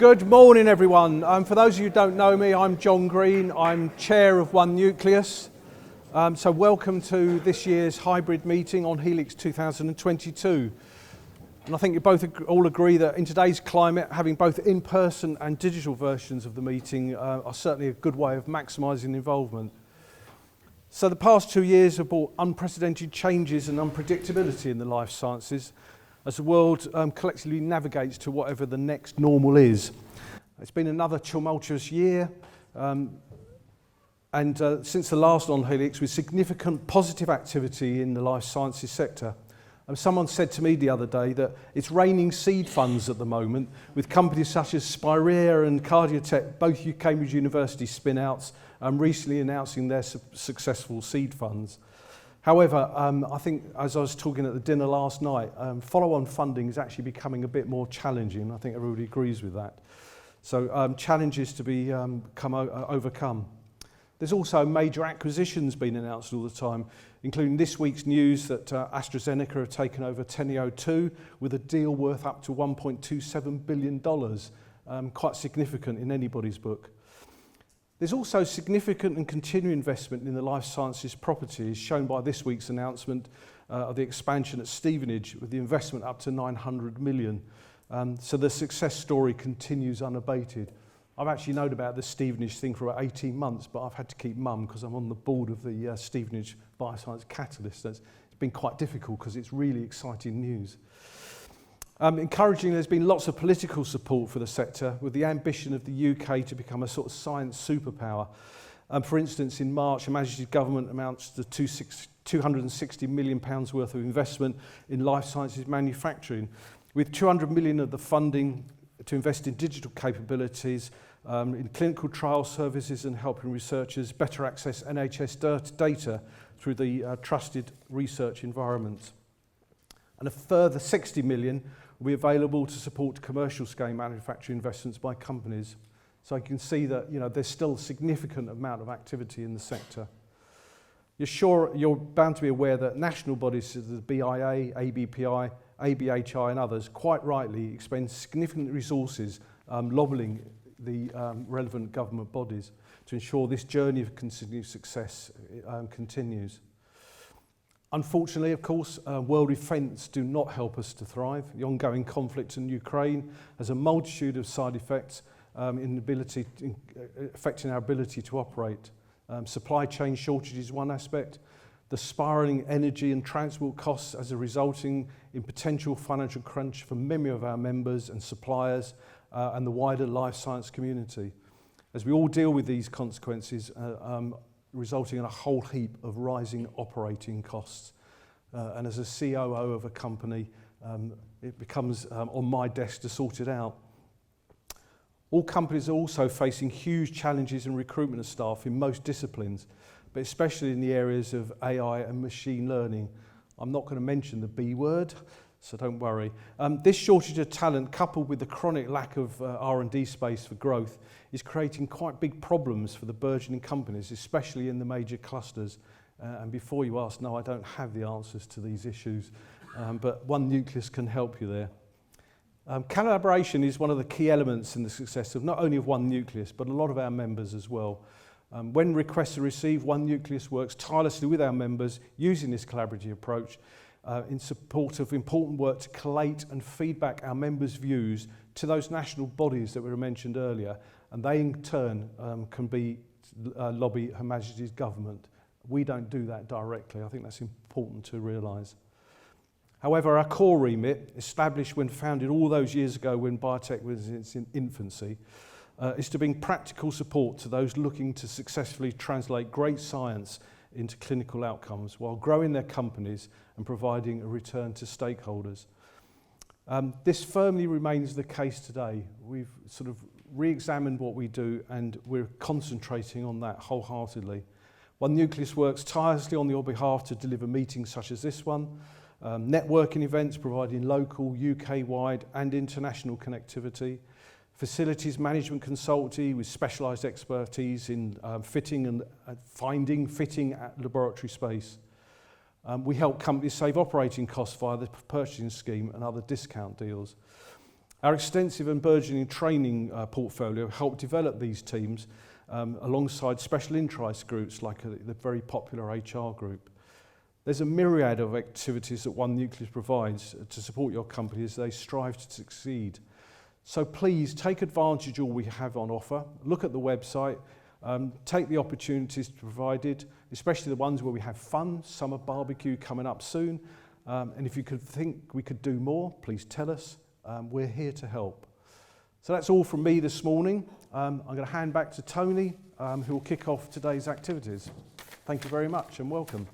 Good morning, everyone. For those of you who don't know me, I'm John Green. I'm chair of Nucleus. So welcome to this year's hybrid meeting on Helix 2022. And I think you both all agree that in today's climate, having both in-person and digital versions of the meeting are certainly a good way of maximising involvement. So the past 2 years have brought unprecedented changes and unpredictability in the life sciences as the world collectively navigates to whatever the next normal is. It's been another tumultuous year, and since the last on Helix, with significant positive activity in the life sciences sector. Someone said to me the other day that it's raining seed funds at the moment, with companies such as Spirea and Cardiotech, both Cambridge University spin-outs, recently announcing their successful seed funds. However, I think, as I was talking at the dinner last night, follow-on funding is actually becoming a bit more challenging. I think everybody agrees with that. So challenges to be overcome. There's also major acquisitions being announced all the time, including this week's news that AstraZeneca have taken over Teneo2 with a deal worth up to $1.27 billion, quite significant in anybody's book. There's also significant and continuing investment in the life sciences properties, shown by this week's announcement of the expansion at Stevenage, with the investment up to 900 million. So the success story continues unabated. I've actually known about the Stevenage thing for about 18 months, but I've had to keep mum because I'm on the board of the Stevenage Bioscience Catalyst. It's been quite difficult because it's really exciting news. Encouraging, there's been lots of political support for the sector, with the ambition of the UK to become a sort of science superpower. For instance, in March, Her Majesty's Government announced the £260 million worth of investment in life sciences manufacturing, with 200 million of the funding to invest in digital capabilities, in clinical trial services and helping researchers better access NHS data through the trusted research environment. And a further 60 million will be available to support commercial scale manufacturing investments by companies. So you can see that there's still a significant amount of activity in the sector. You're bound to be aware that national bodies such as the BIA, ABPI, ABHI and others quite rightly expend significant resources lobbying the relevant government bodies to ensure this journey of continued success continues. Unfortunately, of course, world events do not help us to thrive. The ongoing conflict in Ukraine has a multitude of side effects affecting our ability to operate. Supply chain shortage is one aspect. The spiralling energy and transport costs as a resulting in potential financial crunch for many of our members and suppliers and the wider life science community. As we all deal with these consequences, resulting in a whole heap of rising operating costs. And as a COO of a company, it becomes on my desk to sort it out. All companies are also facing huge challenges in recruitment of staff in most disciplines, but especially in the areas of AI and machine learning. I'm not going to mention the B word, so don't worry. This shortage of talent, coupled with the chronic lack of R&D space for growth, is creating quite big problems for the burgeoning companies, especially in the major clusters. And before you ask, no, I don't have the answers to these issues, but Nucleus can help you there. Collaboration is one of the key elements in the success of not only of Nucleus, but a lot of our members as well. When requests are received, Nucleus works tirelessly with our members using this collaborative approach in support of important work to collate and feedback our members' views to those national bodies that were mentioned earlier, and they in turn can lobby Her Majesty's Government. We don't do that directly. I think that's important to realise. However, our core remit, established when founded all those years ago when biotech was in its infancy, is to bring practical support to those looking to successfully translate great science into clinical outcomes while growing their companies and providing a return to stakeholders. This firmly remains the case today. We've sort of re-examined what we do and we're concentrating on that wholeheartedly. Nucleus works tirelessly on your behalf to deliver meetings such as this one, networking events providing local, UK-wide and international connectivity, facilities management consultancy with specialised expertise in fitting at laboratory space. We help companies save operating costs via the purchasing scheme and other discount deals. Our extensive and burgeoning training portfolio helped develop these teams alongside special interest groups like the very popular HR group. There's a myriad of activities that One Nucleus provides to support your company as they strive to succeed. So please take advantage of all we have on offer. Look at the website, take the opportunities provided, especially the ones where we have fun, summer barbecue coming up soon. And if you could think we could do more, please tell us. We're here to help. So that's all from me this morning. I'm going to hand back to Tony, who will kick off today's activities. Thank you very much and welcome.